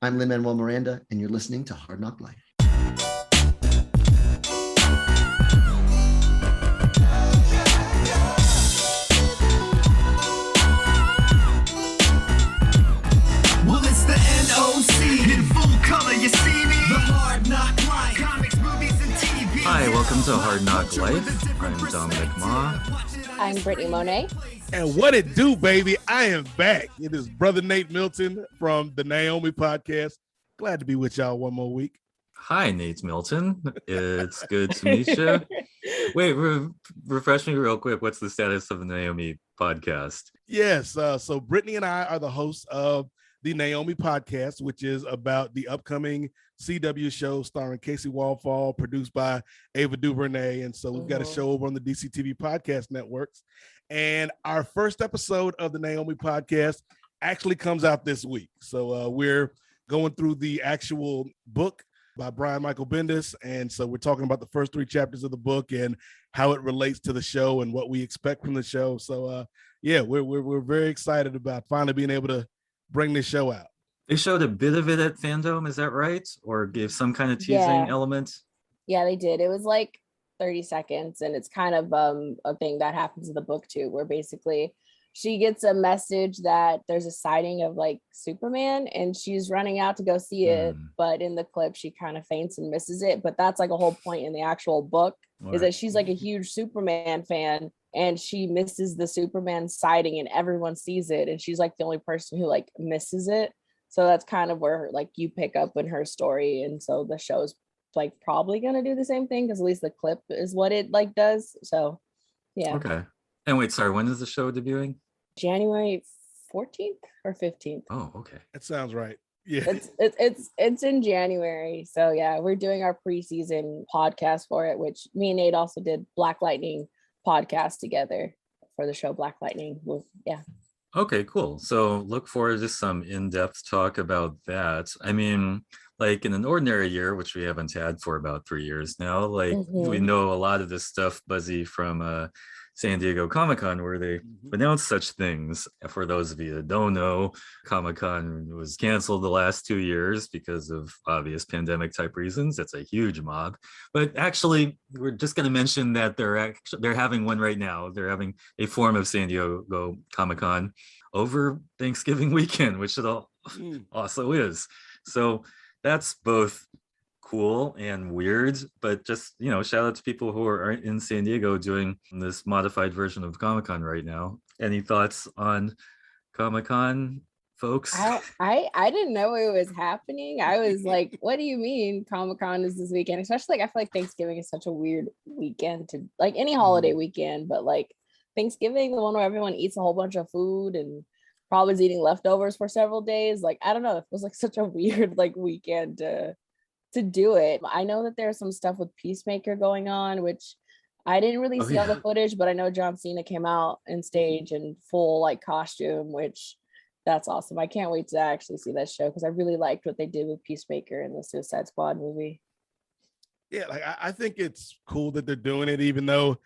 I'm Lin-Manuel Miranda, and you're listening to Hard NOC Life. Well, it's the NOC in full color. You see me? The Hard NOC Life. Comics, movies, and TV. Hi, welcome to Hard NOC Life. I'm Dominic Ma. I'm Britney Monet. And what it do, baby? I am back. It is Brother Nate Milton from the Naomi Podcast. Glad to be with y'all one more week. Hi, Nate Milton. It's good to meet you. Wait, refresh me real quick. What's the status of the Naomi Podcast? Yes, so Britney and I are the hosts of the Naomi Podcast, which is about the upcoming CW show starring Casey Waldfall, produced by Ava DuVernay. And so we've got a show over on the DCTV Podcast Networks. And our first episode of the Naomi Podcast actually comes out this week. So we're going through the actual book by Brian Michael Bendis. And so we're talking about the first 3 chapters of the book and how it relates to the show and what we expect from the show. So yeah, we're very excited about finally being able to bring this show out. They showed a bit of it at Fandom, is that right? Or gave some kind of teasing element? Yeah, they did. It was like 30 seconds, and it's kind of a thing that happens in the book too, where basically she gets a message that there's a sighting of like Superman, and she's running out to go see it, but in the clip she kind of faints and misses it. But that's like a whole point in the actual book, is that she's like a huge Superman fan, and she misses the Superman sighting, and everyone sees it, and she's like the only person who like misses it. So that's kind of where like you pick up in her story. And so the show's like probably gonna do the same thing, because at least the clip is what it like does. So yeah. Okay. And wait, sorry, when is the show debuting? January 14th or 15th. Oh, okay. That sounds right. Yeah. It's in January. So yeah, we're doing our preseason podcast for it, which me and Nate also did Black Lightning podcast together for the show Black Lightning. Yeah. Okay, cool. So look forward to some in-depth talk about that. I mean, like in an ordinary year, which we haven't had for about 3 years now, like we know a lot of this stuff buzzy from San Diego Comic-Con, where they announced such things. For those of you that don't know, Comic-Con was canceled the last 2 years because of obvious pandemic type reasons. It's a huge mob. But actually, we're just going to mention that they're having one right now. They're having a form of San Diego Comic-Con over Thanksgiving weekend, which it also is. So that's both cool and weird, but just, you know, shout out to people who are in San Diego doing this modified version of Comic-Con right now. Any thoughts on Comic-Con, folks? I didn't know it was happening. I was like, what do you mean Comic-Con is this weekend? Especially like I feel like Thanksgiving is such a weird weekend to like any holiday weekend, but like Thanksgiving, the one where everyone eats a whole bunch of food and probably is eating leftovers for several days. Like, I don't know, it was like such a weird like weekend to do it. I know that there's some stuff with Peacemaker going on, which I didn't really see all the footage, but I know John Cena came out in stage in full like costume, which that's awesome. I can't wait to actually see that show, because I really liked what they did with Peacemaker in the Suicide Squad movie. Yeah, like I think it's cool that they're doing it, even though,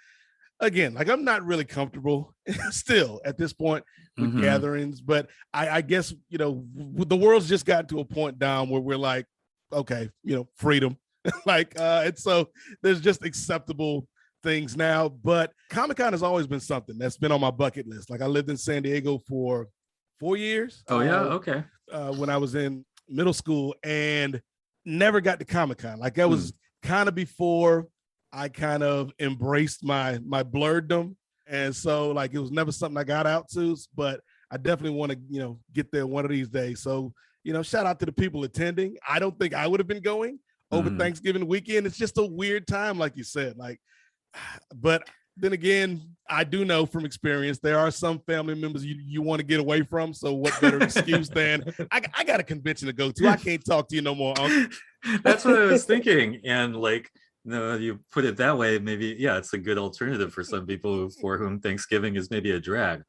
again, like I'm not really comfortable still at this point with gatherings, but I guess, you know, the world's just gotten to a point down where we're like, okay, you know, freedom. Like, and so there's just acceptable things now. But Comic-Con has always been something that's been on my bucket list. Like I lived in San Diego for 4 years. Oh, yeah. Okay. When I was in middle school, and never got to Comic-Con. Like that was kind of before I kind of embraced my blurreddom. And so like it was never something I got out to, but I definitely want to, you know, get there one of these days. So, you know, shout out to the people attending. I don't think I would have been going over Thanksgiving weekend. It's just a weird time, like you said. Like, but then again, I do know from experience there are some family members you want to get away from. So what better excuse than I got a convention to go to. I can't talk to you no more, Uncle. That's what I was thinking. And like, no, you put it that way, maybe, yeah, it's a good alternative for some people for whom Thanksgiving is maybe a drag.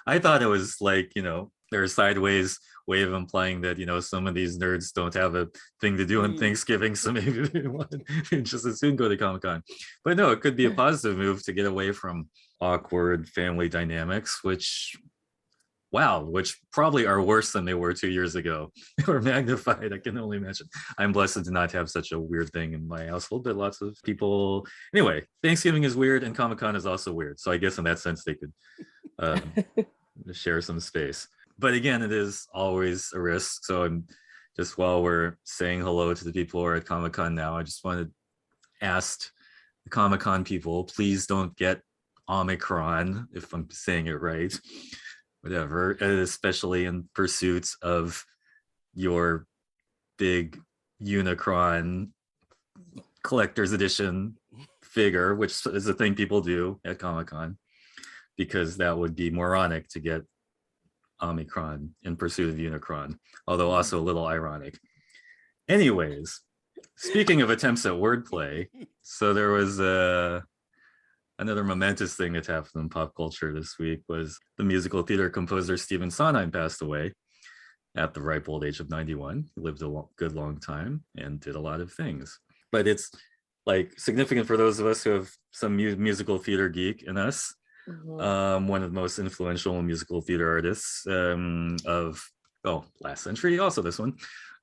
I thought it was like, you know, there's a sideways way of implying that, you know, some of these nerds don't have a thing to do on Thanksgiving, so maybe they want to just as soon go to Comic-Con. But no, it could be a positive move to get away from awkward family dynamics, which wow, which probably are worse than they were 2 years ago. They were magnified. I can only imagine. I'm blessed to not have such a weird thing in my household, but lots of people. Anyway, Thanksgiving is weird and Comic-Con is also weird. So I guess in that sense, they could share some space. But again, it is always a risk. So I'm just, while we're saying hello to the people who are at Comic-Con now, I just want to ask the Comic-Con people, please don't get Omicron, if I'm saying it right, whatever, especially in pursuits of your big Unicron collector's edition figure, which is a thing people do at Comic-Con, because that would be moronic to get Omicron in pursuit of Unicron, although also a little ironic. Anyways, speaking of attempts at wordplay, so there was another momentous thing that happened in pop culture this week was the musical theater composer Stephen Sondheim passed away at the ripe old age of 91. He lived a good long time and did a lot of things. But it's like significant for those of us who have some musical theater geek in us. Mm-hmm. One of the most influential musical theater artists of last century, also this one.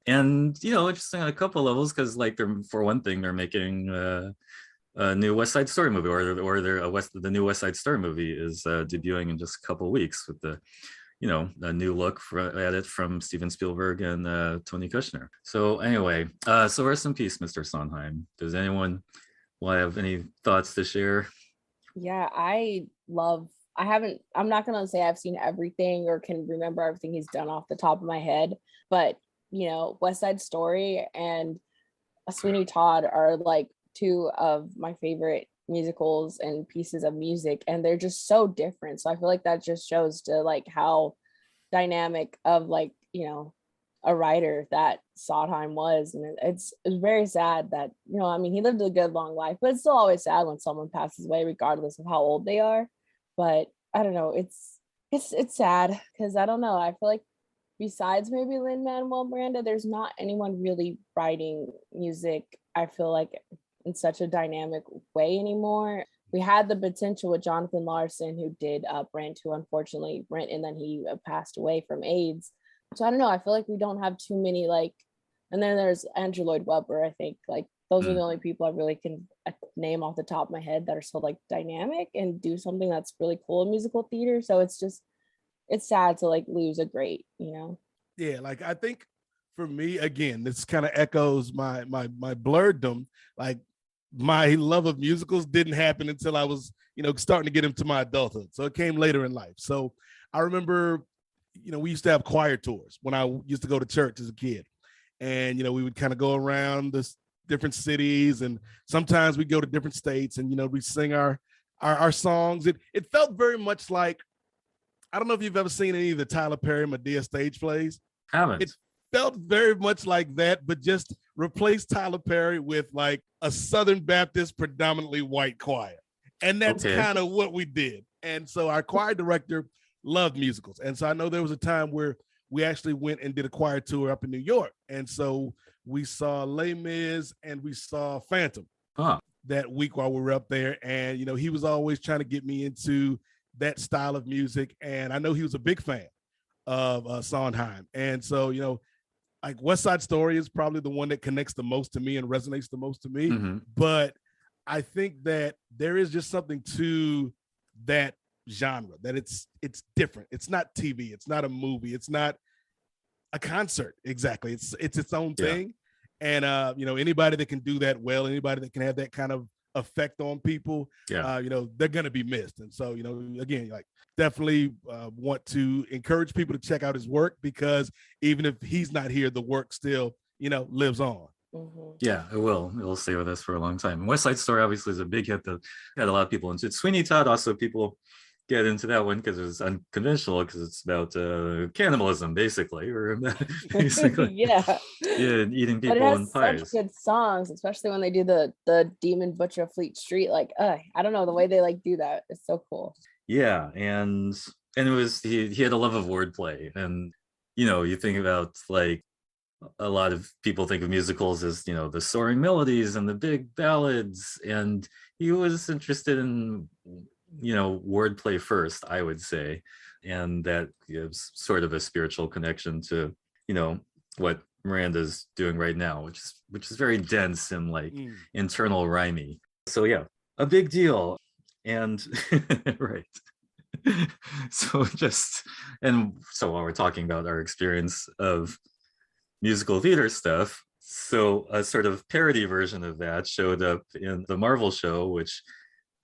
And, interesting on a couple levels, because like for one thing, they're making a new West Side Story movie, or the new West Side Story movie is debuting in just a couple of weeks with the, a new look at it from Steven Spielberg and Tony Kushner. So anyway, so rest in peace, Mr. Sondheim. Does anyone have any thoughts to share? Yeah, I'm not gonna say I've seen everything or can remember everything he's done off the top of my head, but West Side Story and Sweeney Todd are like two of my favorite musicals and pieces of music, and they're just so different. So I feel like that just shows to like how dynamic of like a writer that Sondheim was. And it's very sad that he lived a good long life, but it's still always sad when someone passes away regardless of how old they are. But I don't know, it's sad because I don't know, I feel like besides maybe Lin-Manuel Miranda, there's not anyone really writing music, I feel like, in such a dynamic way anymore. We had the potential with Jonathan Larson, who did Rent, who unfortunately and then he passed away from AIDS. So I don't know, I feel like we don't have too many, like, and then there's Andrew Lloyd Webber. I think like those are the only people I really can name off the top of my head that are so like dynamic and do something that's really cool in musical theater. So it's sad to like lose a great, Yeah, like I think for me, again, this kind of echoes my blurredom. Like my love of musicals didn't happen until I was, starting to get into my adulthood. So it came later in life. So I remember, we used to have choir tours when I used to go to church as a kid. And, we would kind of go around the different cities, and sometimes we go to different states and, we sing our songs. It felt very much like, I don't know if you've ever seen any of the Tyler Perry Medea stage plays. Haven't. It felt very much like that, but just replace Tyler Perry with like a Southern Baptist, predominantly white choir. And that's kind of what we did. And so our choir director loved musicals. And so I know there was a time where we actually went and did a choir tour up in New York. And so we saw Les Mis and we saw Phantom that week while we were up there. And, he was always trying to get me into that style of music. And I know he was a big fan of Sondheim. And so, like West Side Story is probably the one that connects the most to me and resonates the most to me. Mm-hmm. But I think that there is just something to that genre, that it's different. It's not TV. It's not a movie. It's not a concert. Exactly. It's its own thing. And, anybody that can do that well, anybody that can have that kind of effect on people, they're going to be missed. And so, again, like definitely want to encourage people to check out his work, because even if he's not here, the work still, lives on. Mm-hmm. Yeah, it will stay with us for a long time. West Side Story obviously is a big hit that had a lot of people into it. Sweeney Todd, also people get into that one because it's unconventional, because it's about cannibalism, basically, or basically eating people in pies. Such good songs, especially when they do the Demon Butcher of Fleet Street. Like, I don't know, the way they like do that, it's so cool. Yeah, and it was he had a love of wordplay, and you think about like a lot of people think of musicals as the soaring melodies and the big ballads, and he was interested in wordplay first, I would say. And that gives sort of a spiritual connection to, what Miranda's doing right now, which is very dense and like internal rhymey. So yeah, a big deal. And right. So while we're talking about our experience of musical theater stuff, so a sort of parody version of that showed up in the Marvel show, which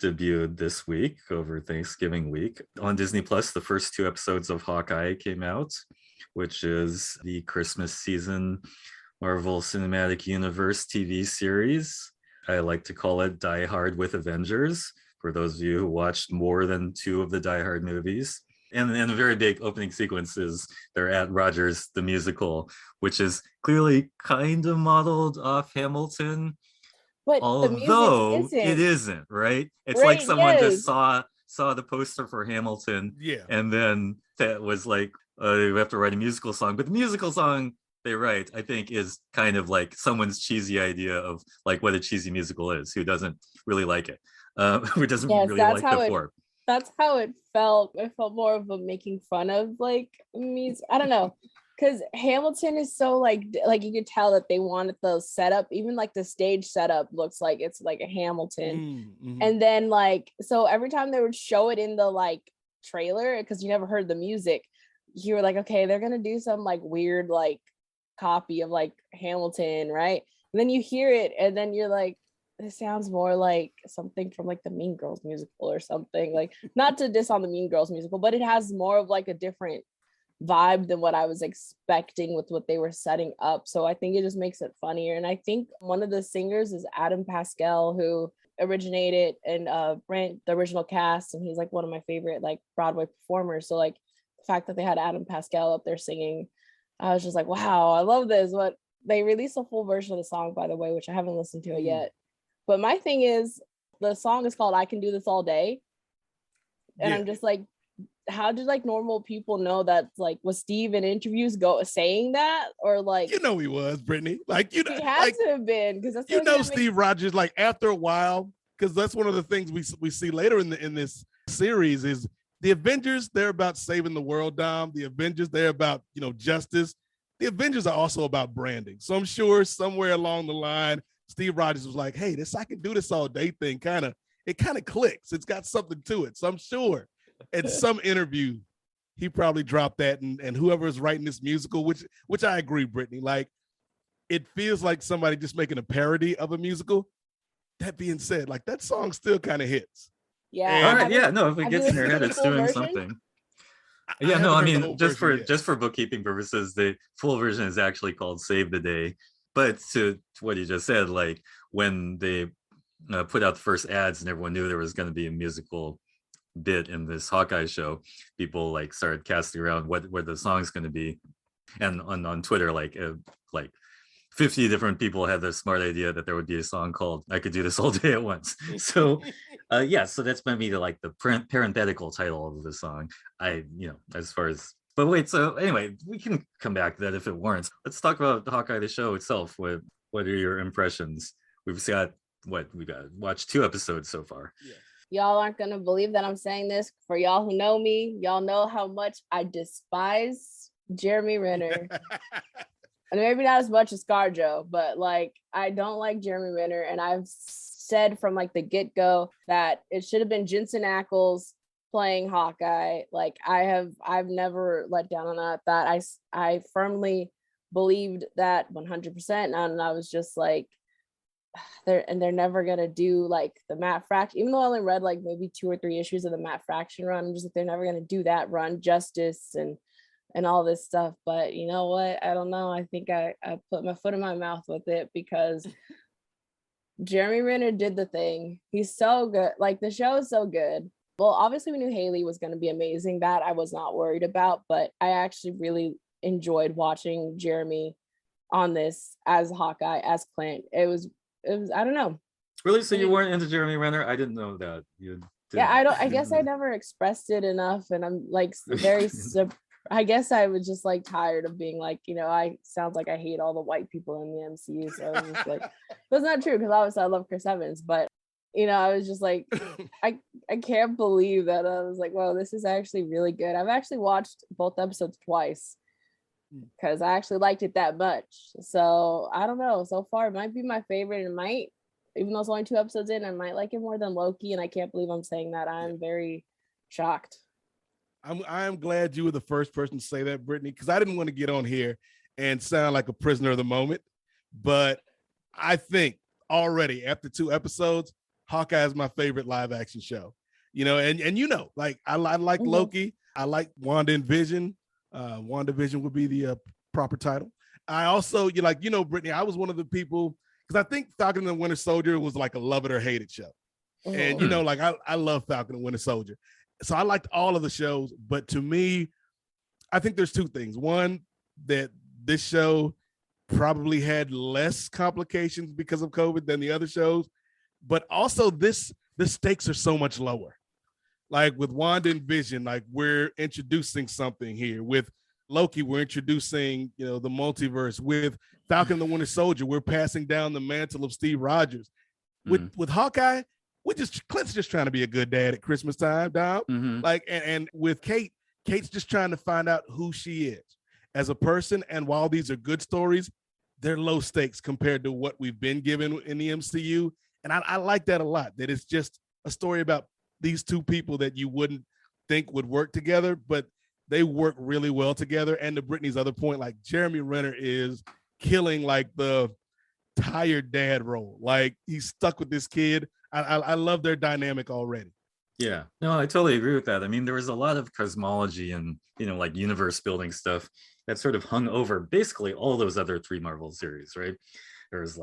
debuted this week over Thanksgiving week on Disney Plus. The first 2 episodes of Hawkeye came out, which is the Christmas season Marvel Cinematic Universe TV series. I like to call it Die Hard with Avengers, for those of you who watched more than 2 of the Die Hard movies. And a very big opening sequence is they're at Rogers the Musical, which is clearly kind of modeled off Hamilton. But although it isn't, right? It's like someone just saw the poster for Hamilton, and then that was like, you have to write a musical song. But the musical song they write, I think, is kind of like someone's cheesy idea of like what a cheesy musical is, who doesn't really like it, who doesn't really like the form. That's how it felt. It felt more of a making fun of like music. I don't know. Because Hamilton is so like you could tell that they wanted the setup, even like the stage setup looks like it's like a Hamilton. And then like, so every time they would show it in the like trailer, because you never heard the music, you were like, okay, they're gonna do some like weird like copy of like Hamilton, right? And then you hear it and then you're like, this sounds more like something from like the Mean Girls musical or something. Like, not to diss on the Mean Girls musical, but it has more of like a different vibe than what I was expecting with what they were setting up. So I think it just makes it funnier. And I think one of the singers is Adam Pascal, who originated in the original cast, and he's like one of my favorite like Broadway performers. So like the fact that they had Adam Pascal up there singing, I was just like, wow, I love this. What they released a full version of the song, by the way, which I haven't listened to it yet. But my thing is, the song is called I Can Do This All Day. And I'm just like, how did like normal people know that? Like, was Steve in interviews saying that, or like, he was, Brittany, like, he had like, to have been, because that's Steve Rogers, like after a while, because that's one of the things we see later in this series is the Avengers, they're about saving the world, Dom. The Avengers, they're about justice. The Avengers are also about branding. So I'm sure somewhere along the line, Steve Rogers was like, hey, this I Can Do This All Day thing kind of clicks. It's got something to it. So I'm sure in some interview, he probably dropped that, and whoever is writing this musical, which I agree, Brittany, like it feels like somebody just making a parody of a musical. That being said, like that song still kind of hits. Yeah. All right. Yeah. No, if it gets in your head, it's doing something. Yeah. No, I mean, just for bookkeeping purposes, the full version is actually called Save the Day. But to what you just said, like when they put out the first ads and everyone knew there was going to be a musical bit in this Hawkeye show, people like started casting around what the song's going to be, and on Twitter, like 50 different people had the smart idea that there would be a song called I Could Do This All Day at Once. So so that's maybe like the parenthetical title of the song. As far as, but wait, so anyway, we can come back to that if it warrants. Let's talk about Hawkeye the show itself. What are your impressions? We've got watched 2 episodes so far. Yeah. Y'all aren't gonna believe that I'm saying this. For y'all who know me, y'all know how much I despise Jeremy Renner. And maybe not as much as ScarJo, but like I don't like Jeremy Renner, and I've said from like the get-go that it should have been Jensen Ackles playing Hawkeye. Like I've never let down on that. I firmly believed that 100%, and I was just like, they're never gonna do like the Matt Fraction, even though I only read like maybe 2 or 3 issues of the Matt Fraction run. I'm just like, they're never gonna do that run justice and all this stuff. But you know what? I don't know. I think I put my foot in my mouth with it, because Jeremy Renner did the thing. He's so good. Like the show is so good. Well, obviously we knew Haley was going to be amazing. That I was not worried about, but I actually really enjoyed watching Jeremy on this as Hawkeye, as Clint. It was I don't know. Really? So you weren't into Jeremy Renner? I didn't know that. I guess I never expressed it enough, and I'm like very I guess I was just like tired of being like, I sounds like I hate all the white people in the MCU. So I was just like, that's not true, because obviously I love Chris Evans, but I was just like, I can't believe that. I was like, wow, this is actually really good. I've actually watched both episodes twice because I actually liked it that much. So I don't know. So far, it might be my favorite. It might, even though it's only 2 episodes in, I might like it more than Loki. And I can't believe I'm saying that. I'm very shocked. I'm glad you were the first person to say that, Brittany, because I didn't want to get on here and sound like a prisoner of the moment. But I think already after 2 episodes, Hawkeye is my favorite live action show. And like I like Loki. I like Wanda and Vision. WandaVision would be the proper title. I also, Brittany, I was one of the people, because I think Falcon and the Winter Soldier was like a love it or hate it show. And, like I love Falcon and Winter Soldier. So I liked all of the shows. But to me, I think there's 2 things. One, that this show probably had less complications because of COVID than the other shows. But also the stakes are so much lower. Like with Wanda and Vision, like we're introducing something here. With Loki, we're introducing, the multiverse. With Falcon and the Winter Soldier, we're passing down the mantle of Steve Rogers. With Hawkeye, Clint's just trying to be a good dad at Christmas time, Dom. Like, and with Kate's just trying to find out who she is as a person. And while these are good stories, they're low stakes compared to what we've been given in the MCU. And I like that a lot, that it's just a story about these 2 people that you wouldn't think would work together, but they work really well together. And to Brittany's other point, like Jeremy Renner is killing like the tired dad role. Like he's stuck with this kid. I love their dynamic already. Yeah, no, I totally agree with that. I mean, there was a lot of cosmology and, like universe building stuff that sort of hung over basically all those other 3 Marvel series, right? There's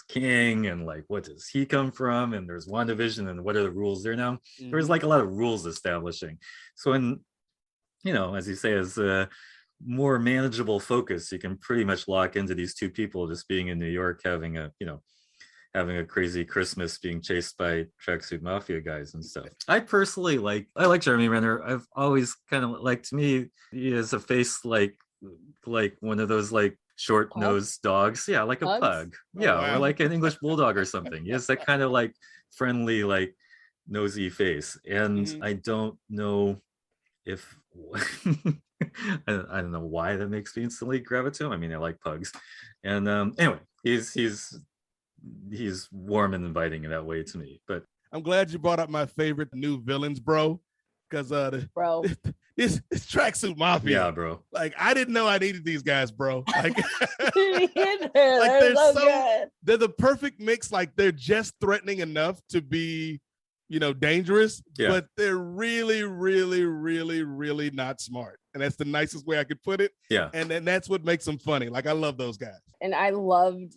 King and like, what does he come from? And there's WandaVision and what are the rules there now? There was like a lot of rules establishing. So in, as you say, as a more manageable focus, you can pretty much lock into these 2 people just being in New York, having a crazy Christmas, being chased by tracksuit mafia guys and stuff. I personally I like Jeremy Renner. I've always kind of to me, he has a face like one of those like short-nosed dogs. Yeah, like a pug. Yeah, wow. Or like an English bulldog or something. He has that kind of like friendly, like nosy face. And I don't know if I don't know why that makes me instantly gravitate to him. I mean, I like pugs. And anyway, he's warm and inviting in that way to me. But I'm glad you brought up my favorite new villains, bro. Because this tracksuit mafia. Yeah, bro. Like I didn't know I needed these guys, bro. Like, they're so good. They're the perfect mix. Like they're just threatening enough to be, dangerous, but they're really, really, really, really not smart. And that's the nicest way I could put it. Yeah. And that's what makes them funny. Like I love those guys. And I loved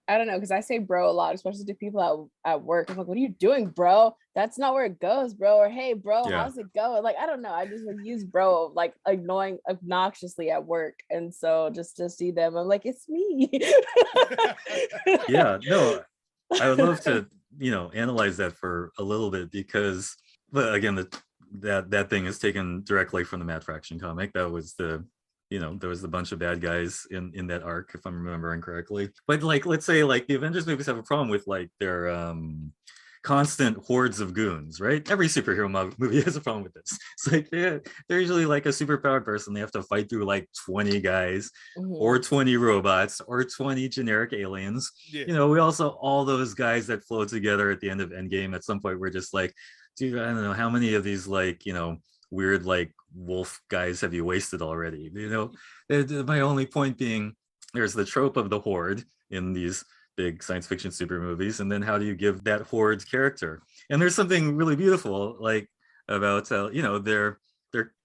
I don't know, because I say bro a lot, especially to people at work. I'm like, what are you doing, bro? That's not where it goes, bro. Or hey, bro, how's it going? Like, I don't know. I just use bro like obnoxiously at work. And so just to see them, I'm like, it's me. Yeah, no, I would love to, analyze that for a little bit because, but again, that thing is taken directly from the Matt Fraction comic. That was there was a bunch of bad guys in that arc, if I'm remembering correctly. But like, let's say like the Avengers movies have a problem with like their constant hordes of goons, right? Every superhero movie has a problem with this. It's like they're usually like a superpowered person. They have to fight through like 20 guys or 20 robots or 20 generic aliens. Yeah. We also, all those guys that flow together at the end of Endgame, at some point we're just like, dude, I don't know how many of these like, weird like wolf guys have you wasted already? My only point being there's the trope of the horde in these big science fiction super movies, and then how do you give that horde character? And there's something really beautiful like about they're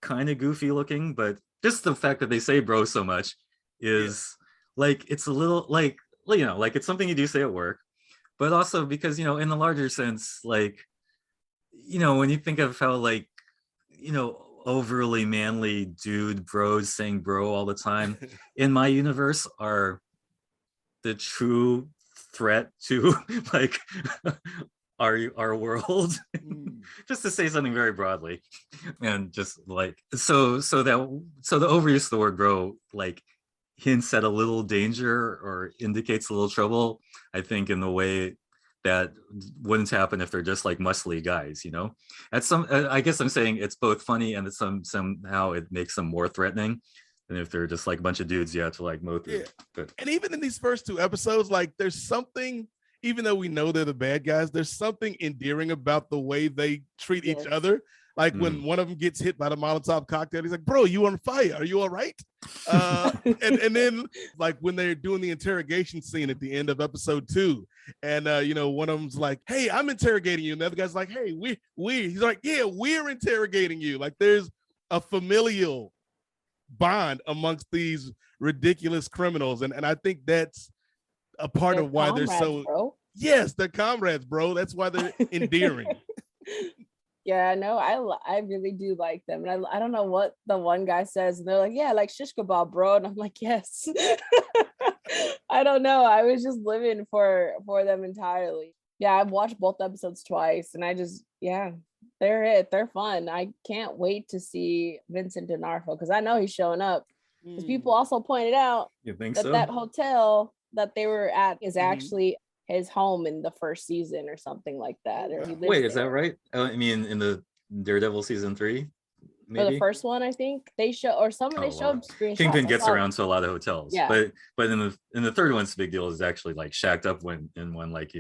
kind of goofy looking, but just the fact that they say bro so much is like it's a little like like it's something you do say at work, but also because in the larger sense, like when you think of how like overly manly dude bros saying bro all the time in my universe are the true threat to like our world. Just to say something very broadly, and just like so the overuse of the word bro like hints at a little danger or indicates a little trouble, I think, in the way that wouldn't happen if they're just like muscly guys, you know. That's some. I guess I'm saying it's both funny and it's somehow it makes them more threatening than if they're just like a bunch of dudes you have to like mow through. Yeah. But And even in these first two episodes, like there's something, even though we know they're the bad guys, there's something endearing about the way they treat each other. Like when one of them gets hit by the Molotov cocktail, he's like, "Bro, you on fire? Are you all right?" And then like when they're doing the interrogation scene at the end of episode 2, and one of them's like, "Hey, I'm interrogating you," and the other guy's like, "Hey, we." He's like, "Yeah, we're interrogating you." Like there's a familial bond amongst these ridiculous criminals, and I think that's a part of why they're so. Bro. Yes, they're comrades, bro. That's why they're endearing. Yeah, no, I really do like them. And I don't know what the one guy says. And they're like, yeah, like shish kebab, bro. And I'm like, yes. I don't know. I was just living for them entirely. Yeah, I've watched both episodes twice. And I just, yeah, they're fun. I can't wait to see Vincent D'Onofrio because I know he's showing up. Because people also pointed out that hotel that they were at is actually his home in the first season or something like that. Or wait, is that right? I mean, in the Daredevil season 3, maybe? For the first one, I think they show, or they showed screenshots. Kingpin gets around to a lot of hotels. Yeah. But in the third one, the big deal is actually like shacked up in one, like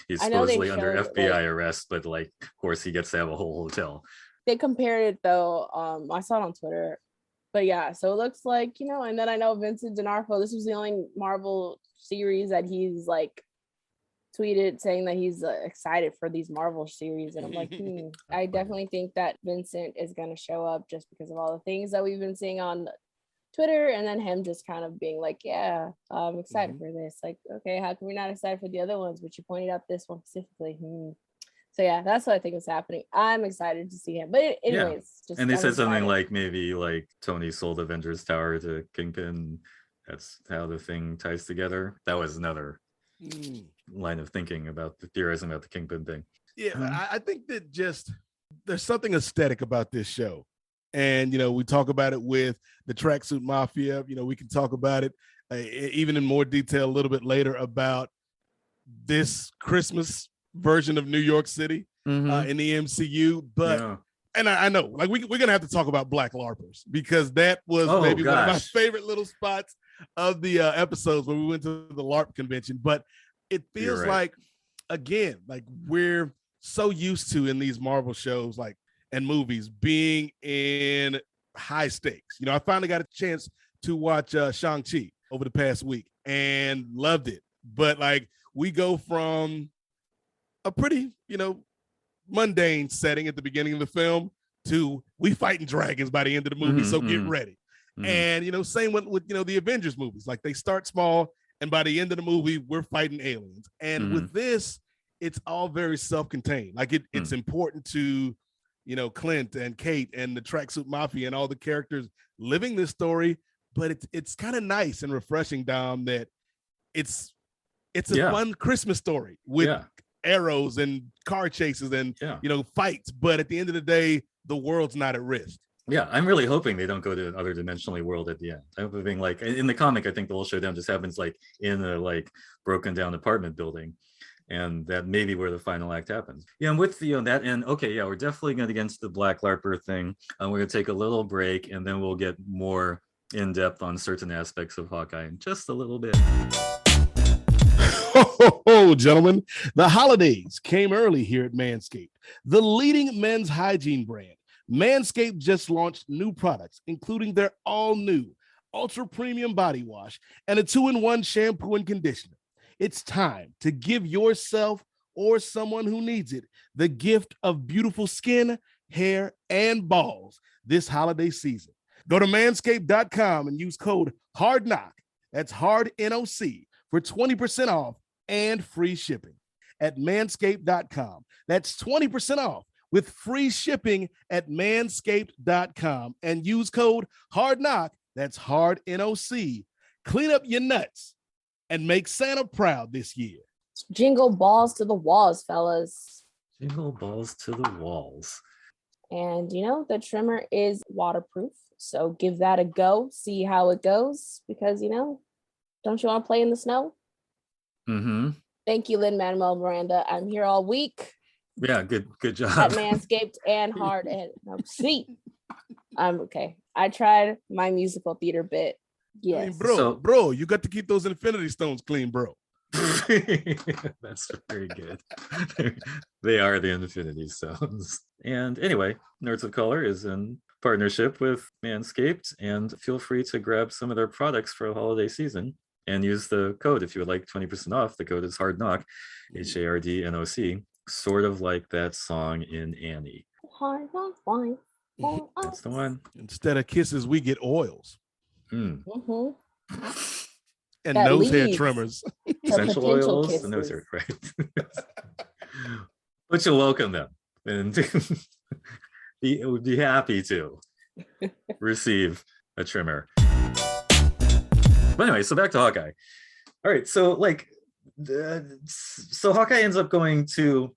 he's supposedly under FBI arrest, but like of course he gets to have a whole hotel. They compared it though. I saw it on Twitter. But yeah, so it looks like, and then I know Vincent D'Onofrio, this was the only Marvel series that he's like tweeted saying that he's excited for these Marvel series. And I'm like, I definitely think that Vincent is going to show up just because of all the things that we've been seeing on Twitter. And then him just kind of being like, yeah, I'm excited for this. Like, okay, how come we're not excited for the other ones? But you pointed out this one specifically. So yeah, that's what I think is happening. I'm excited to see him. But anyways, just and they said something like maybe like Tony sold Avengers Tower to Kingpin. That's how the thing ties together. That was another line of thinking about the theorizing about the Kingpin thing. Yeah, I think that just there's something aesthetic about this show. And, we talk about it with the Tracksuit Mafia. We can talk about it even in more detail a little bit later about this Christmas version of New York City in the MCU. But and I know, like we're gonna have to talk about Black LARPers because that was one of my favorite little spots of the episodes when we went to the LARP convention. But it feels like, again, like we're so used to in these Marvel shows, like and movies being in high stakes. I finally got a chance to watch Shang-Chi over the past week and loved it. But like we go from a pretty, mundane setting at the beginning of the film to we fighting dragons by the end of the movie. So get ready. And, same with the Avengers movies, like they start small and by the end of the movie, we're fighting aliens. And with this, it's all very self-contained. Like it's important to, Clint and Kate and the Tracksuit Mafia and all the characters living this story. But it's kind of nice and refreshing, Dom, that it's a fun Christmas story with arrows and car chases and fights, but at the end of the day the world's not at risk. I'm really hoping they don't go to another dimensionally world at the end. I'm hoping, like in the comic, I think the whole showdown just happens like in a like broken down apartment building, and that may be where the final act happens. And with that, and we're definitely going to get into the Black LARPer thing. We're going to take a little break and then we'll get more in depth on certain aspects of Hawkeye in just a little bit. Oh, gentlemen, the holidays came early here at Manscaped, the leading men's hygiene brand. Manscaped just launched new products, including their all-new ultra premium body wash and a 2-in-1 shampoo and conditioner. It's time to give yourself or someone who needs it the gift of beautiful skin, hair, and balls this holiday season. Go to manscaped.com and use code HARDKNOCK. That's hard NOC for 20% off and free shipping at manscaped.com. That's 20% off with free shipping at manscaped.com and use code HARDKNOCK. That's hard NOC. Clean up your nuts and make Santa proud this year. Jingle balls to the walls, fellas. Jingle balls to the walls. And the trimmer is waterproof, so give that a go, see how it goes, because don't you want to play in the snow? Thank you, Lin-Manuel Miranda. I'm here all week Yeah, good at job. Manscaped and Hard and see. I'm okay. I tried my musical theater bit. Yes. I mean, bro, you got to keep those Infinity Stones clean, bro. That's very good. They are the Infinity Stones. And anyway, Nerds of Color is in partnership with Manscaped, and feel free to grab some of their products for the holiday season and use the code if you would like 20% off. The code is HARDNOC, HARDNOC, sort of like that song in Annie. Hard knock wine. That's the one. Instead of kisses, we get oils Mm. and That nose hair leads trimmers. Essential potential oils, kisses. and those are right. But you'll welcome them, and would be happy to receive a trimmer. But anyway, so back to Hawkeye. All right, so so Hawkeye ends up going to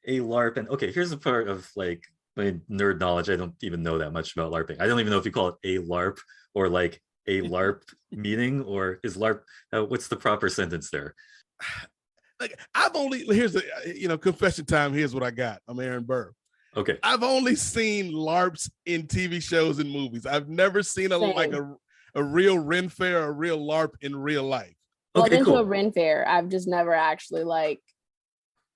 a LARP, and okay, here's the part of like my nerd knowledge. I don't even know that much about LARPing. I don't even know if you call it a LARP or like a LARP meeting, or is LARP, what's the proper sentence there? Like here's the confession time. Here's what I got. I'm Aaron Burr. Okay. I've only seen LARPs in TV shows and movies. I've never seen a real Ren Fair or a real LARP in real life. Well, Okay, I've been to cool. a Ren Fair. I've just never actually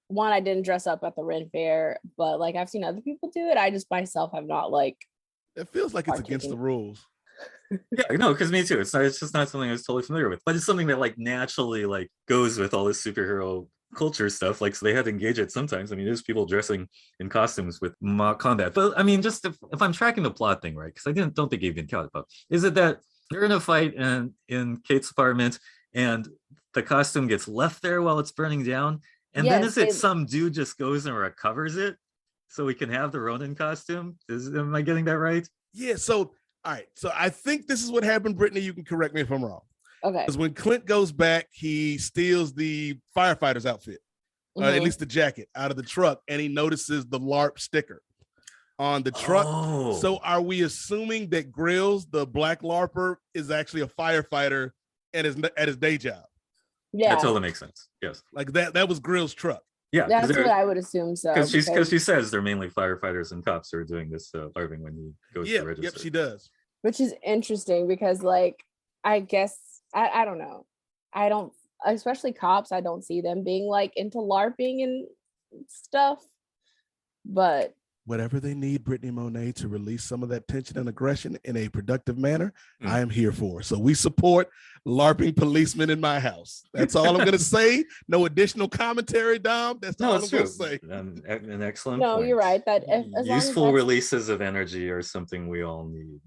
I didn't dress up at the Ren Fair, but like I've seen other people do it. I just myself have not It feels like it's against the rules. Yeah, no, because me too. It's just not something I was totally familiar with, but it's something that like naturally like goes with all this superhero culture stuff. Like, so they had to engage it sometimes. I mean, there's people dressing in costumes with mock combat. But I mean, just if I'm tracking the plot thing right, because I don't think you even counted about, is it that they're in a fight in Kate's apartment and the costume gets left there while it's burning down, and then Yes, is it some dude just goes and recovers it so we can have the Ronin costume? Am I getting that right? Yeah. So all right. So I think this is what happened, Brittany. You can correct me if I'm wrong. Okay. Because when Clint goes back, he steals the firefighter's outfit, at least the jacket, out of the truck, and he notices the LARP sticker on the truck. Oh. So are we assuming that Grills, the black LARPer, is actually a firefighter and is at his day job? Yeah. That totally makes sense. Yes. Like that was Grills' truck. Yeah. That's what I would assume. So because she says they're mainly firefighters and cops who are doing this LARPing when he goes to register. Yep, she does. Which is interesting because like I guess I don't know. I don't, especially cops, I don't see them being like into LARPing and stuff. But whatever they need Brittany Monet to release some of that tension and aggression in a productive manner, I am here for. So we support LARPing policemen in my house. That's all I'm going to say. No additional commentary, Dom. That's all I'm going to say. An excellent no, point. You're right. That as useful releases of energy are something we all need.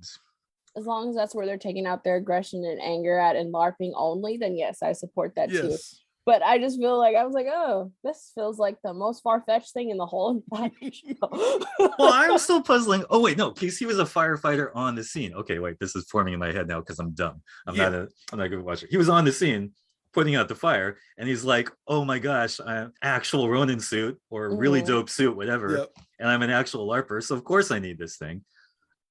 As long as that's where they're taking out their aggression and anger at and LARPing only, then yes, I support that too. But I just feel like I was like, oh, this feels like the most far-fetched thing in the whole entire show. Well, I'm still puzzling. Oh wait, no, because he was a firefighter on the scene. Okay, wait, this is forming in my head now because I'm dumb. I'm not a good watcher. He was on the scene putting out the fire, and he's like, oh my gosh, I'm an actual Ronin suit or a really dope suit, whatever, and I'm an actual LARPer, so of course I need this thing.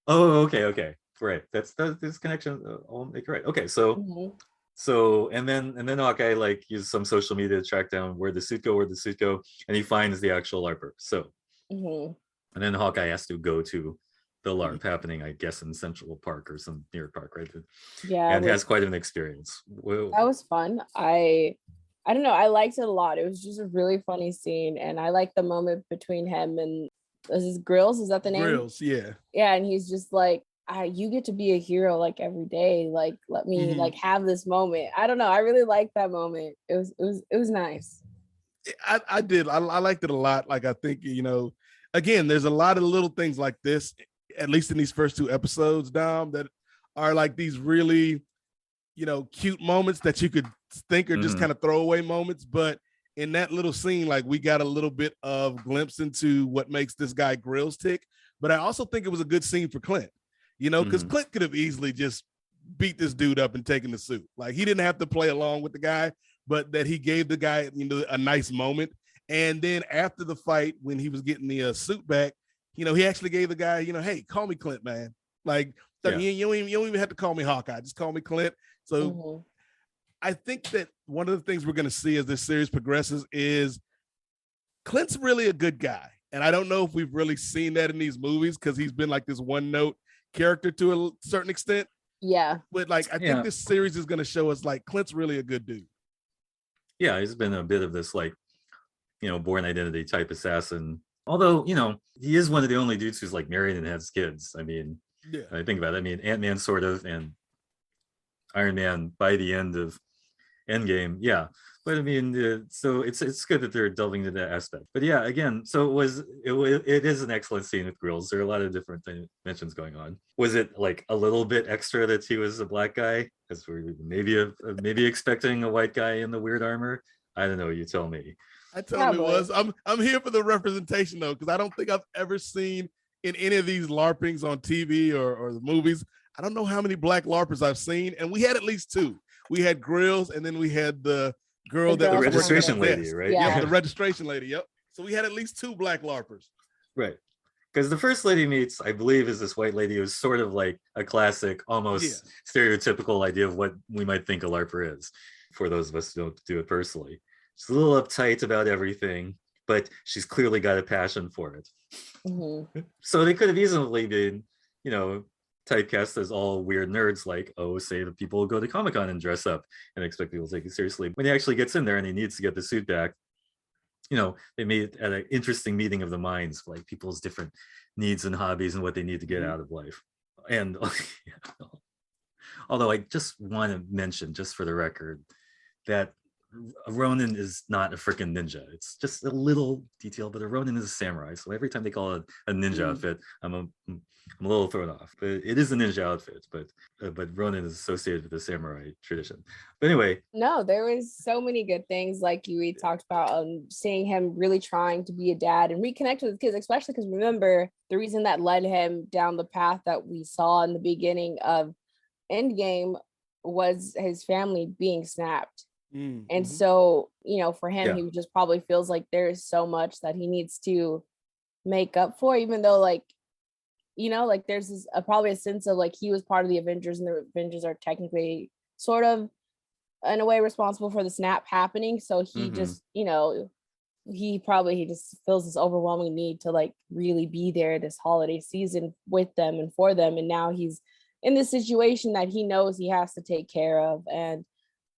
Oh, okay. Right, that's this connection. I'll make it right. Okay, so so and then Hawkeye like uses some social media to track down where the suit go, and he finds the actual LARPer. So and then Hawkeye has to go to the LARP happening, I guess, in Central Park or some near park, right? Yeah, and has quite an experience. Whoa. That was fun. I don't know. I liked it a lot. It was just a really funny scene, and I liked the moment between him and Grills. Is that the name? Grills, yeah. Yeah, and he's just like, you get to be a hero like every day. Like, let me like have this moment. I don't know. I really liked that moment. It was nice. I did. I liked it a lot. Like, I think, again, there's a lot of little things like this, at least in these first two episodes, Dom, that are like these really, cute moments that you could think are just kind of throwaway moments. But in that little scene, like, we got a little bit of glimpse into what makes this guy Grills tick. But I also think it was a good scene for Clint. Because Clint could have easily just beat this dude up and taken the suit. Like, he didn't have to play along with the guy, but that he gave the guy, a nice moment. And then after the fight, when he was getting the suit back, he actually gave the guy, hey, call me Clint, man. Like, you don't even have to call me Hawkeye. Just call me Clint. So I think that one of the things we're going to see as this series progresses is Clint's really a good guy. And I don't know if we've really seen that in these movies because he's been like this one note character to a certain extent. Yeah. But like, I think this series is going to show us like Clint's really a good dude. Yeah, he's been a bit of this like, born identity type assassin. Although, he is one of the only dudes who's like married and has kids. I mean, I think about it. I mean, Ant-Man sort of, and Iron Man by the end of Endgame. Yeah. But I mean, so it's good that they're delving into that aspect. But yeah, again, so it is an excellent scene with Grills. There are a lot of different dimensions going on. Was it like a little bit extra that he was a black guy? Because we're maybe expecting a white guy in the weird armor. I don't know. You tell me. I tell him it was. I'm here for the representation though, because I don't think I've ever seen in any of these LARPings on TV or the movies. I don't know how many black LARPers I've seen, and we had at least two. We had Grills, and then we had the girl that was registration lady, right? Yeah, the registration lady. Yep. So we had at least two black LARPers. Right. Because the first lady meets, I believe, is this white lady who's sort of like a classic, almost stereotypical idea of what we might think a LARPer is. For those of us who don't do it personally, she's a little uptight about everything, but she's clearly got a passion for it. Mm-hmm. So they could have easily been, typecast as all weird nerds, like, say the people who go to Comic-Con and dress up and expect people to take it seriously. When he actually gets in there and he needs to get the suit back, they made at an interesting meeting of the minds, like people's different needs and hobbies and what they need to get out of life. And although I just want to mention, just for the record, that a Ronin is not a freaking ninja. It's just a little detail, but a Ronin is a samurai. So every time they call it a ninja outfit, I'm a little thrown off. But it is a ninja outfit, but Ronin is associated with the samurai tradition. But anyway, no, there was so many good things like we talked about. Seeing him really trying to be a dad and reconnect with his kids, especially because remember the reason that led him down the path that we saw in the beginning of Endgame was his family being snapped. Mm-hmm. And so, for him, he just probably feels like there is so much that he needs to make up for, even though there's this, probably a sense of like he was part of the Avengers and the Avengers are technically sort of in a way responsible for the snap happening. So he just, he just feels this overwhelming need to like really be there this holiday season with them and for them. And now he's in this situation that he knows he has to take care of. And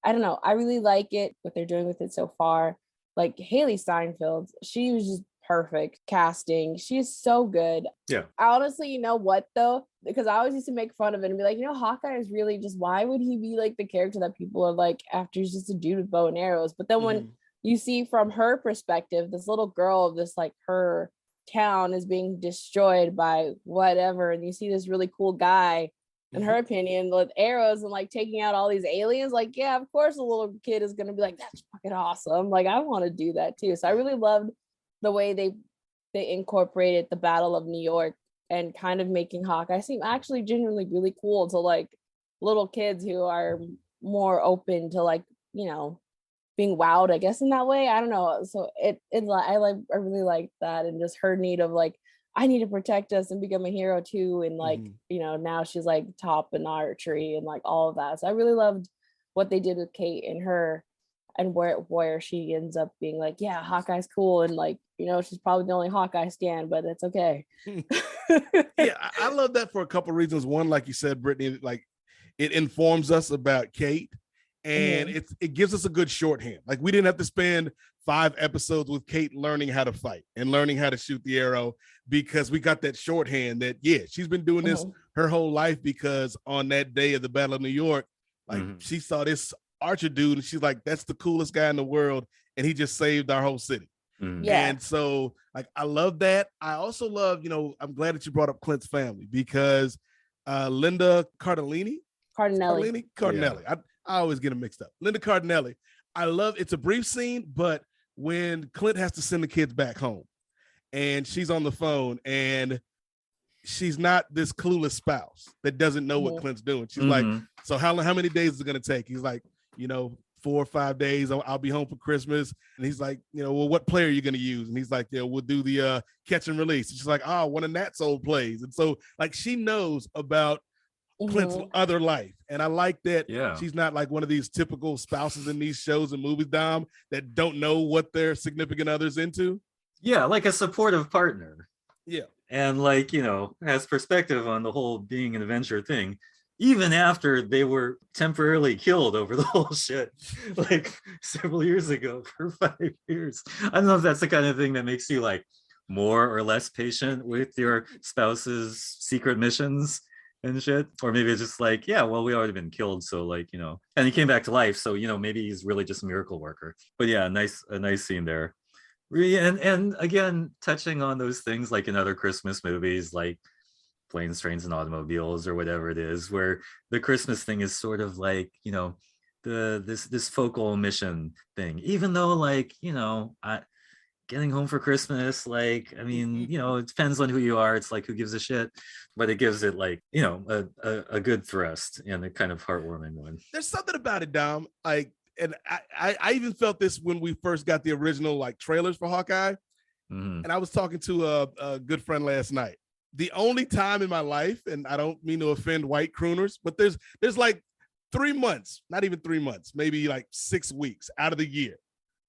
I don't know. I really like it, what they're doing with it so far. Like Haley Steinfeld, she was just perfect casting. She's so good. Yeah. Honestly, you know what though? Because I always used to make fun of it and be like, Hawkeye is really just, why would he be like the character that people are like after he's just a dude with bow and arrows? But then when you see from her perspective, this little girl of this like her town is being destroyed by whatever, and you see this really cool guy in her opinion, with arrows and like taking out all these aliens, like, yeah, of course a little kid is going to be like, that's fucking awesome. Like, I want to do that too. So I really loved the way they incorporated the Battle of New York and kind of making Hawkeye seem actually genuinely really cool to like little kids who are more open to like, being wowed, I guess, in that way. I don't know. So I really liked that, and just her need of like, I need to protect us and become a hero too. And like, now she's like top in archery and like all of that. So I really loved what they did with Kate and her, and where she ends up being like, yeah, Hawkeye's cool. And like, she's probably the only Hawkeye stan, but it's okay. Yeah, I love that for a couple of reasons. One, like you said, Brittany, like it informs us about Kate, and it gives us a good shorthand. Like we didn't have to spend 5 episodes with Kate learning how to fight and learning how to shoot the arrow, because we got that shorthand that, she's been doing this her whole life, because on that day of the Battle of New York, like she saw this archer dude and she's like, that's the coolest guy in the world. And he just saved our whole city. Yeah. And so like, I love that. I also love, I'm glad that you brought up Clint's family, because Linda Cardellini. I always get them mixed up. Linda Cardellini. I love, it's a brief scene, but when Clint has to send the kids back home and she's on the phone and she's not this clueless spouse that doesn't know what Clint's doing. She's like, so how many days is it going to take? He's like, 4 or 5 days. I'll be home for Christmas. And he's like, well, what play are you going to use? And he's like, we'll do the catch and release. And she's like, one of Nat's old plays. And so like, she knows about Clint's other life. And I like that she's not like one of these typical spouses in these shows and movies, Dom, that don't know what their significant other's into. Yeah, like a supportive partner. Yeah. And like, has perspective on the whole being an adventure thing, even after they were temporarily killed over the whole shit, like several years ago for 5 years. I don't know if that's the kind of thing that makes you like more or less patient with your spouse's secret missions and shit, or maybe it's just like, yeah, well, we already been killed, so like, and he came back to life, so maybe he's really just a miracle worker. But yeah, a nice scene there. And again, touching on those things like in other Christmas movies, like Planes, Trains, and Automobiles, or whatever it is, where the Christmas thing is sort of like, this focal mission thing, even though like, getting home for Christmas, like, I mean, it depends on who you are. It's like, who gives a shit? But it gives it like, a good thrust and a kind of heartwarming one. There's something about it, Dom. Like, and I even felt this when we first got the original like trailers for Hawkeye. And I was talking to a good friend last night. The only time in my life, and I don't mean to offend white crooners, but there's like 3 months, not even 3 months, maybe like 6 weeks out of the year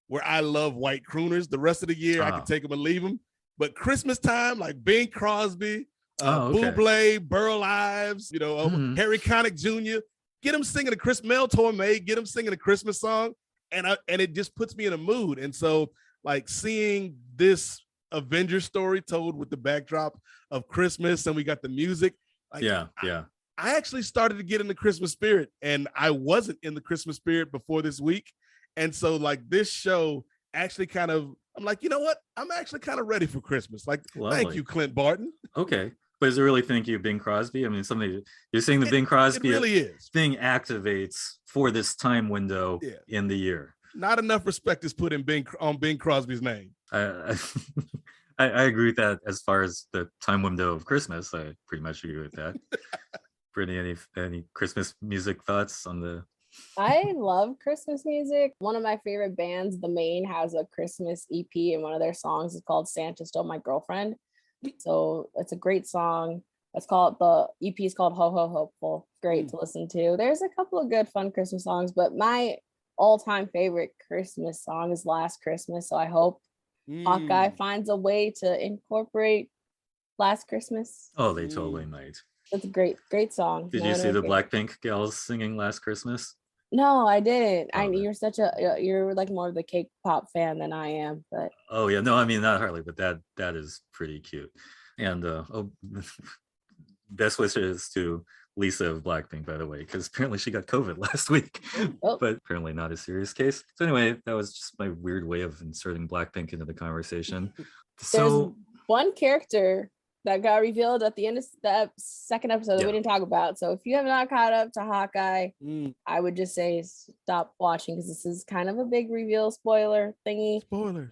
where I love white crooners. The rest of the year, I can take them and leave them. But Christmas time, like Bing Crosby, Bublé, Burl Ives, Harry Connick Jr., get them singing a Christmas, Mel Torme, get them singing a Christmas song. And it just puts me in a mood. And so like seeing this Avengers story told with the backdrop of Christmas, and we got the music. Like, I actually started to get in the Christmas spirit, and I wasn't in the Christmas spirit before this week. And so like this show actually kind of, I'm like, you know what? I'm actually kind of ready for Christmas. Like, thank you, Clint Barton. Okay. But does it really thank you, Bing Crosby? I mean, you're saying the Bing Crosby thing activates for this time window in the year. Not enough respect is put in on Bing Crosby's name. I agree with that as far as the time window of Christmas. I pretty much agree with that. Brittany, any Christmas music thoughts on the? I love Christmas music. One of my favorite bands, The Maine, has a Christmas EP, and one of their songs is called Santa Stole My Girlfriend. So it's a great song. The EP is called Ho Ho Hopeful. Great to listen to. There's a couple of good fun Christmas songs, but my all-time favorite Christmas song is Last Christmas. So I hope Hawkeye finds a way to incorporate Last Christmas. Oh, they totally might. That's a great song. Did you see the Blackpink gals singing Last Christmas? No, I didn't. You're like more of the K-pop fan than I am, but oh yeah, no, I mean not hardly, but that is pretty cute. And best wishes to Lisa of Blackpink, by the way, because apparently she got COVID last week, but apparently not a serious case. So anyway, that was just my weird way of inserting Blackpink into the conversation. There's one character that got revealed at the end of the second episode that we didn't talk about. So if you have not caught up to Hawkeye, I would just say stop watching, because this is kind of a big reveal spoiler thingy. Spoiler.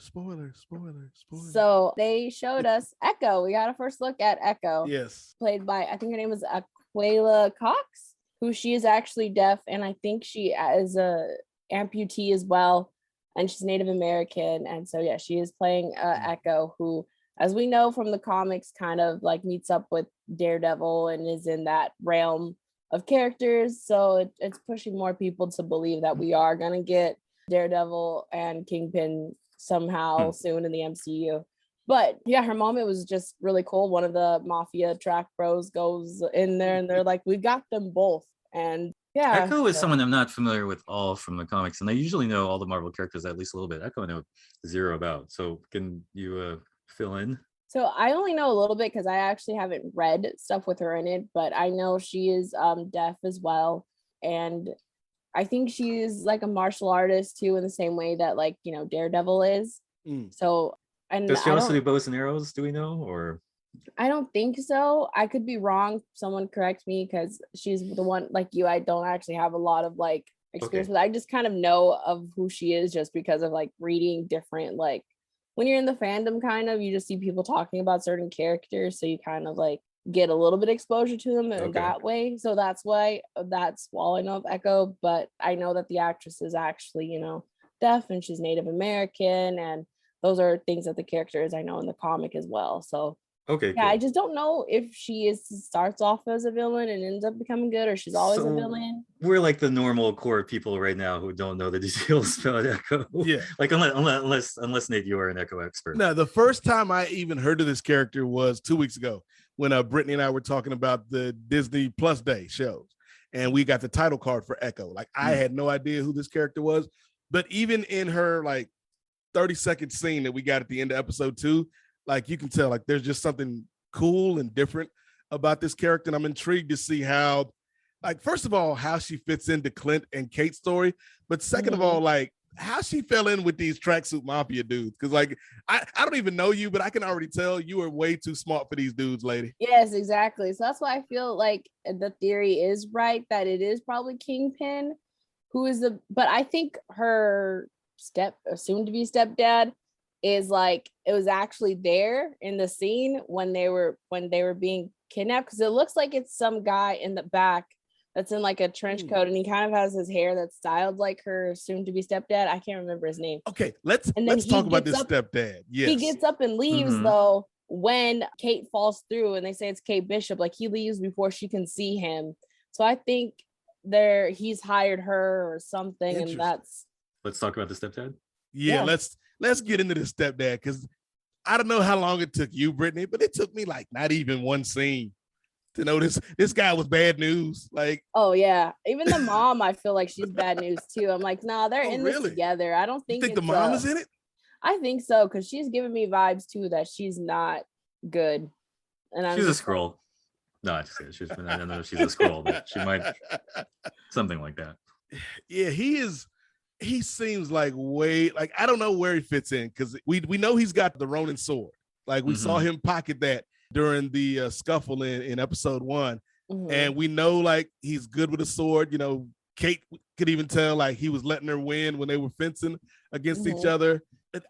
So they showed us Echo. We got a first look at Echo. Yes. Played by, I think her name was Aquila Cox, who she is actually deaf, and I think she is a amputee as well, and she's Native American. And so yeah, she is playing Echo, who, as we know from the comics, kind of like meets up with Daredevil and is in that realm of characters. So it's pushing more people to believe that we are going to get Daredevil and Kingpin somehow soon in the MCU. But yeah, her moment was just really cool. One of the Mafia track bros goes in there and they're like, we got them both. And yeah. Echo is someone I'm not familiar with all from the comics, and I usually know all the Marvel characters at least a little bit. Echo I know zero about. So can you fill in? So I only know a little bit because I actually haven't read stuff with her in it, but I know she is deaf as well. And I think she's like a martial artist too, in the same way that like, Daredevil is. So, and does she also do bows and arrows? Do we know? Or I don't think so. I could be wrong. Someone correct me, because she's the one like you. I don't actually have a lot of like experience with. I just kind of know of who she is just because of like reading different, like when you're in the fandom, kind of you just see people talking about certain characters, so you kind of like get a little bit exposure to them in that way. So that's all I know of Echo. But I know that the actress is actually deaf, and she's Native American, and those are things that the characters I know in the comic as well. So Okay, Yeah, cool. I just don't know if she starts off as a villain and ends up becoming good, or she's always a So, villain. We're like the normal core people right now who don't know the details about Echo. Yeah. Like unless Nate, you are an Echo expert. No, the first time I even heard of this character was 2 weeks ago when Brittany and I were talking about the Disney Plus Day shows, and we got the title card for Echo. Like I had no idea who this character was, but even in her like 30-second scene that we got at the end of episode 2, like you can tell like there's just something cool and different about this character, and I'm intrigued to see how, like, first of all, how she fits into Clint and Kate's story, but second of all, like how she fell in with these tracksuit mafia dudes. Because like I don't even know you, but I can already tell you are way too smart for these dudes, lady. Yes, exactly. So that's why I feel like the theory is right that it is probably Kingpin, who is but I think her soon to be stepdad is like, it was actually there in the scene when they were being kidnapped, because it looks like it's some guy in the back that's in like a trench coat, and he kind of has his hair that's styled like her soon to be stepdad. I can't remember his name. Okay, let's talk about this stepdad. Yes. He gets up and leaves though when Kate falls through, and they say it's Kate Bishop. Like he leaves before she can see him. So I think he's hired her or something, and that's. Let's talk about the stepdad. Yeah. Let's get into the stepdad, because I don't know how long it took you, Brittany, but it took me like not even one scene to know this guy was bad news. Like, oh yeah, even the mom, I feel like she's bad news too. I'm like, nah, they're in this together. I don't think. You think the mom is in it? I think so, because she's giving me vibes too that she's not good. And she's a scroll. No, I just say she's. I don't know if she's a scroll, but she might something like that. Yeah, he seems like I don't know where he fits in, because we know he's got the Ronin sword. Like we saw him pocket that during the scuffle in episode 1, and we know like he's good with a sword. You know, Kate could even tell like he was letting her win when they were fencing against each other.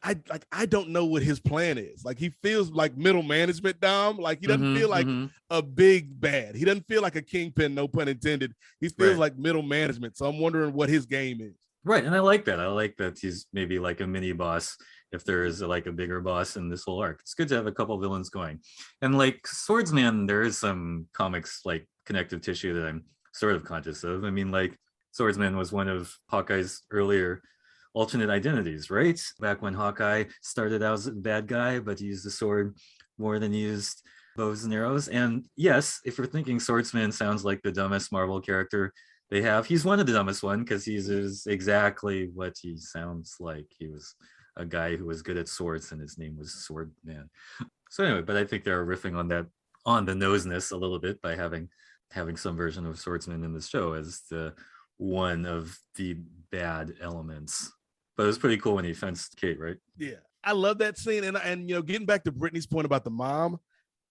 I don't know what his plan is. Like he feels like middle management, Dom. Like he doesn't feel like a big bad. He doesn't feel like a kingpin, no pun intended. He feels like middle management. So I'm wondering what his game is. Right, and I like that. I like that he's maybe like a mini boss if there is like a bigger boss in this whole arc. It's good to have a couple villains going. And like Swordsman, there is some comics like connective tissue that I'm sort of conscious of. I mean, like Swordsman was one of Hawkeye's earlier alternate identities, right? Back when Hawkeye started out as a bad guy, but he used the sword more than he used bows and arrows. And yes, if you're thinking Swordsman sounds like the dumbest Marvel character they have, he's one of the dumbest one, because he's exactly what he sounds like. He was a guy who was good at swords, and his name was Swordman. So anyway, but I think they're riffing on that on the noseness a little bit by having some version of Swordsman in the show as the one of the bad elements. But it was pretty cool when he fenced Kate, right? Yeah, I love that scene. And you know, getting back to Brittany's point about the mom,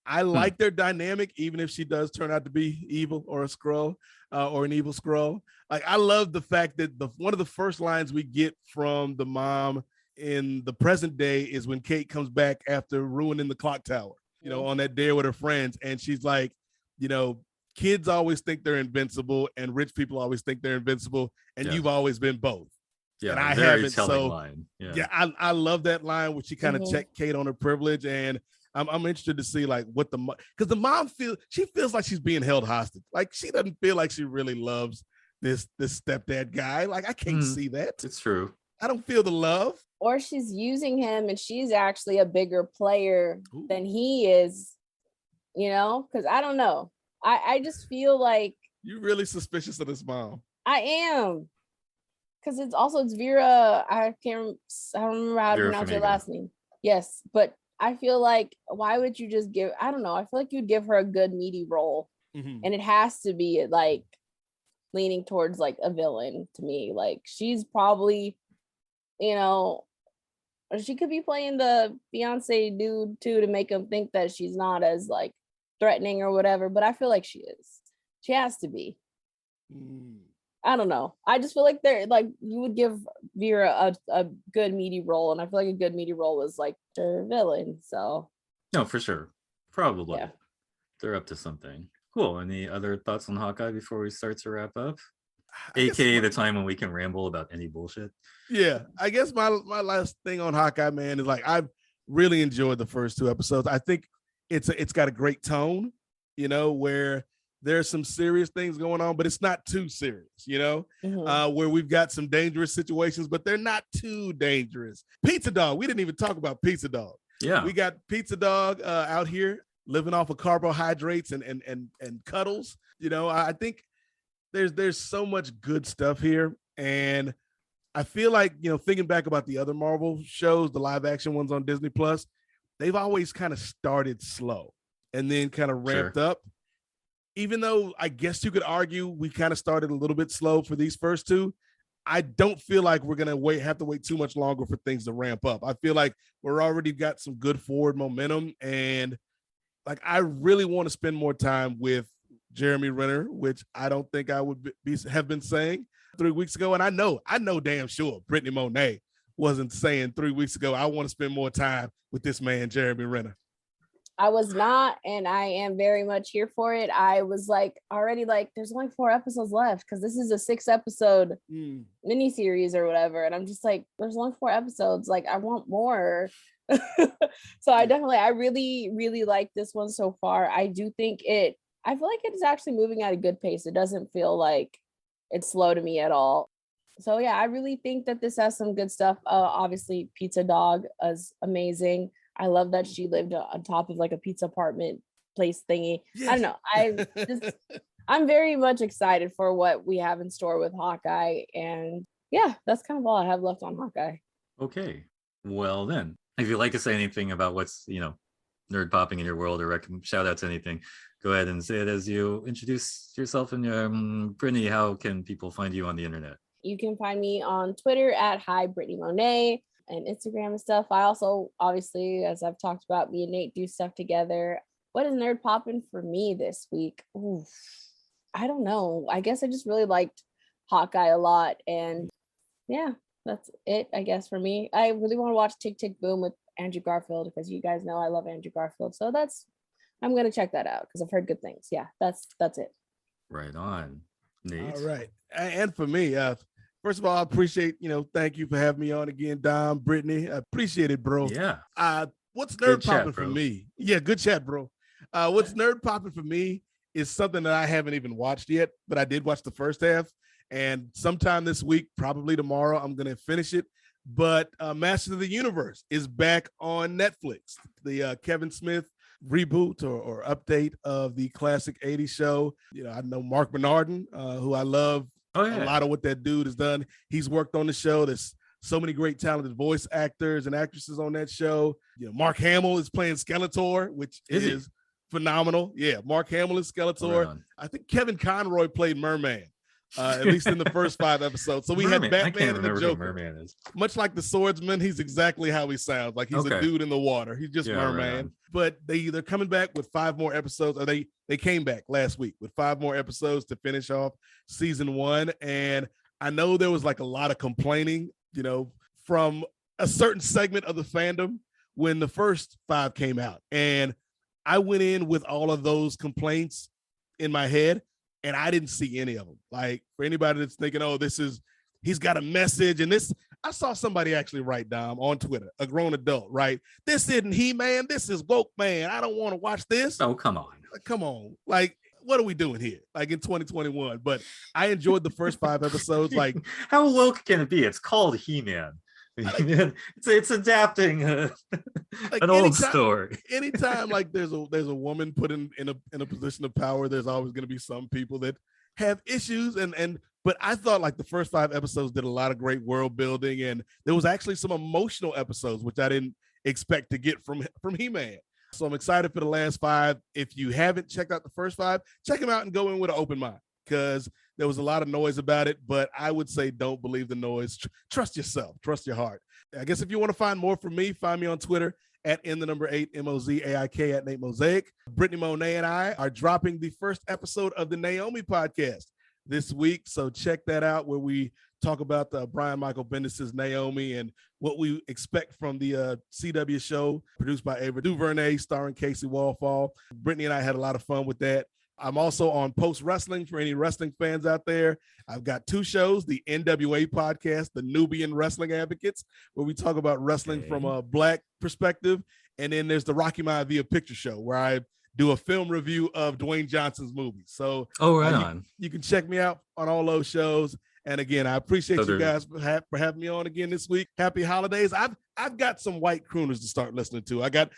I like their dynamic, even if she does turn out to be evil or a Skrull or an evil Skrull. Like, I love the fact that one of the first lines we get from the mom in the present day is when Kate comes back after ruining the clock tower, you know, on that dare with her friends. And she's like, you know, kids always think they're invincible and rich people always think they're invincible. And you've always been both. Yeah, and I very haven't. telling So line. I love that line where she kind of checked Kate on her privilege. And I'm interested to see like what because the mom feels like she's being held hostage. Like she doesn't feel like she really loves this stepdad guy. Like I can't see that. It's true. I don't feel the love. Or she's using him and she's actually a bigger player than he is, you know? Because I don't know. I just feel like you're really suspicious of this mom. I am. Because it's Vera. I don't remember how to pronounce her last name. Yes, but I feel like, why would you just I don't know. I feel like you'd give her a good meaty role. And it has to be like leaning towards like a villain to me. Like she's probably, you know, or she could be playing the Beyonce dude too to make him think that she's not as like threatening or whatever. But I feel like she is. She has to be. I don't know. I just feel like you would give Vera a good meaty role, and I feel like a good meaty role is like their villain. So no, for sure, probably yeah. They're up to something. Cool. Any other thoughts on Hawkeye before we start to wrap up? AKA the time when we can ramble about any bullshit. Yeah, I guess my last thing on Hawkeye, man, is like I've really enjoyed the first 2 episodes. I think it's got a great tone, where there's some serious things going on, but it's not too serious, where we've got some dangerous situations, but they're not too dangerous. Pizza Dog, we didn't even talk about Pizza Dog. Yeah. We got Pizza Dog out here living off of carbohydrates and cuddles. I think there's so much good stuff here. And I feel like, thinking back about the other Marvel shows, the live action ones on Disney Plus, they've always kind of started slow and then kind of ramped up. Even though I guess you could argue we kind of started a little bit slow for these first two, I don't feel like we're going to have to wait too much longer for things to ramp up. I feel like we're already got some good forward momentum, and like I really want to spend more time with Jeremy Renner, which I don't think I would have been saying 3 weeks ago. And I know damn sure Brittany Monet wasn't saying 3 weeks ago, I want to spend more time with this man, Jeremy Renner. I was not, and I am very much here for it. I was already there's only 4 episodes left because this is a 6-episode miniseries or whatever. And I'm just there's only 4 episodes. I want more. So I really, really like this one so far. I do think I feel like it's actually moving at a good pace. It doesn't feel like it's slow to me at all. So yeah, I really think that this has some good stuff. Obviously, Pizza Dog is amazing. I love that she lived on top of a pizza apartment place thingy. Yes. I don't know. I'm very much excited for what we have in store with Hawkeye. And yeah, that's kind of all I have left on Hawkeye. Okay. Well then, if you'd like to say anything about what's, nerd popping in your world or shout out to anything, go ahead and say it as you introduce yourself. And Brittany, how can people find you on the internet? You can find me on Twitter at Hi Brittany Monet and Instagram and stuff. I also, obviously, as I've talked about, me and Nate do stuff together. What is nerd popping for me this week? Oof, I don't know. I guess I just really liked Hawkeye a lot. And yeah, that's it, I guess, for me. I really want to watch Tick, Tick, Boom with Andrew Garfield because you guys know I love Andrew Garfield. So I'm going to check that out because I've heard good things. Yeah, that's it. Right on. Nate. All right. And for me, first of all, I appreciate, thank you for having me on again, Dom, Brittany. I appreciate it, bro. Yeah. What's nerd popping for me? Yeah, good chat, bro. What's nerd popping for me is something that I haven't even watched yet, but I did watch the first half. And sometime this week, probably tomorrow, I'm going to finish it. But Masters of the Universe is back on Netflix. The Kevin Smith reboot or update of the classic 80s show. I know Mark Bernardin, who I love. A lot of what that dude has done. He's worked on the show. There's so many great talented voice actors and actresses on that show. Mark Hamill is playing Skeletor, which is phenomenal. Yeah, Mark Hamill is Skeletor. Right, I think Kevin Conroy played Merman, at least in the first 5 episodes. So we had Batman and the Joker. Merman is. Much like the Swordsman, he's exactly how he sounds. Like he's a dude in the water. He's just Merman. Right, but they're coming back with 5 more episodes. Or they came back last week with 5 more episodes to finish off season 1. And I know there was a lot of complaining, from a certain segment of the fandom when the first 5 came out. And I went in with all of those complaints in my head, and I didn't see any of them. For anybody that's thinking, he's got a message. And I saw somebody actually write down on Twitter, a grown adult, right? This isn't He-Man. This is woke man. I don't want to watch this. Oh, come on. Come on. What are we doing here? In 2021. But I enjoyed the first 5 episodes. How woke can it be? It's called He-Man. It's adapting an old story. Anytime there's a woman put in a position of power, there's always going to be some people that have issues. But I thought the first 5 episodes did a lot of great world building, and there was actually some emotional episodes which I didn't expect to get from He-Man. So I'm excited for the last 5. If you haven't checked out the first 5, check them out and go in with an open mind, because there was a lot of noise about it. But I would say don't believe the noise. Trust yourself. Trust your heart. I guess if you want to find more from me, find me on Twitter at @8 MOZAIK at Nate Mosaic. Brittany Monet and I are dropping the first episode of the Naomi Podcast this week. So check that out, where we talk about Brian Michael Bendis' Naomi and what we expect from the CW show produced by Ava DuVernay, starring Casey Wallfall. Brittany and I had a lot of fun with that. I'm also on Post Wrestling for any wrestling fans out there. I've got 2 shows, the NWA podcast, the Nubian Wrestling Advocates, where we talk about wrestling from a Black perspective, And then there's the Rocky Maivia Picture Show, where I do a film review of Dwayne Johnson's movies. So you can check me out on all those shows. And again, I appreciate you guys for having me on again this week. Happy holidays. I've got some white crooners to start listening to. I got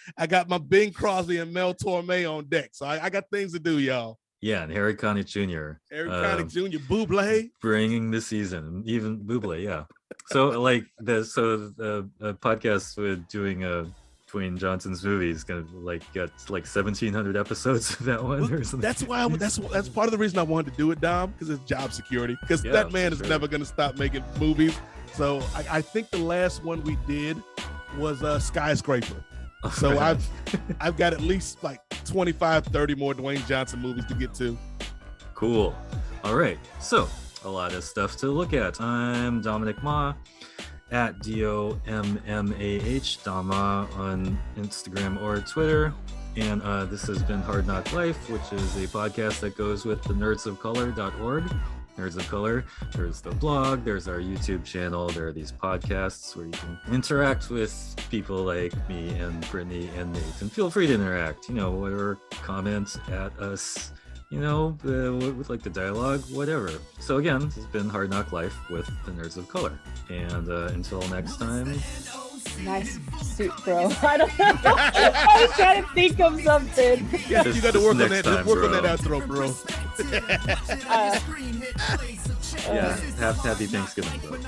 my Bing Crosby and Mel Torme on deck. So I got things to do, y'all. Yeah, and Harry Connick Jr. Buble. Bringing the season, even Buble, yeah. So the podcast with doing Dwayne Johnson's movie is gonna get 1,700 episodes of that one or something. That's why that's part of the reason I wanted to do it, Dom, because it's job security. Because that man is never gonna stop making movies. So I think the last one we did was Skyscraper. So I've got at least 25, 30 more Dwayne Johnson movies to get to. Cool. All right. So a lot of stuff to look at. I'm Dominic Ma at DOMMAH, Dama on Instagram or Twitter. And this has been Hard Knock Life, which is a podcast that goes with the nerdsofcolor.org. Nerds of Color. There's the blog, there's our YouTube channel, there are these podcasts where you can interact with people like me and Brittany and Nate. And feel free to interact, or comment at us, with the dialogue, whatever. So again, this has been Hard Knock Life with the Nerds of Color. And until next time. Nice suit, bro. I don't know. I was trying to think of something. Yeah, you got to work on that. Just work on that outro, bro. Yeah, happy Thanksgiving, bro.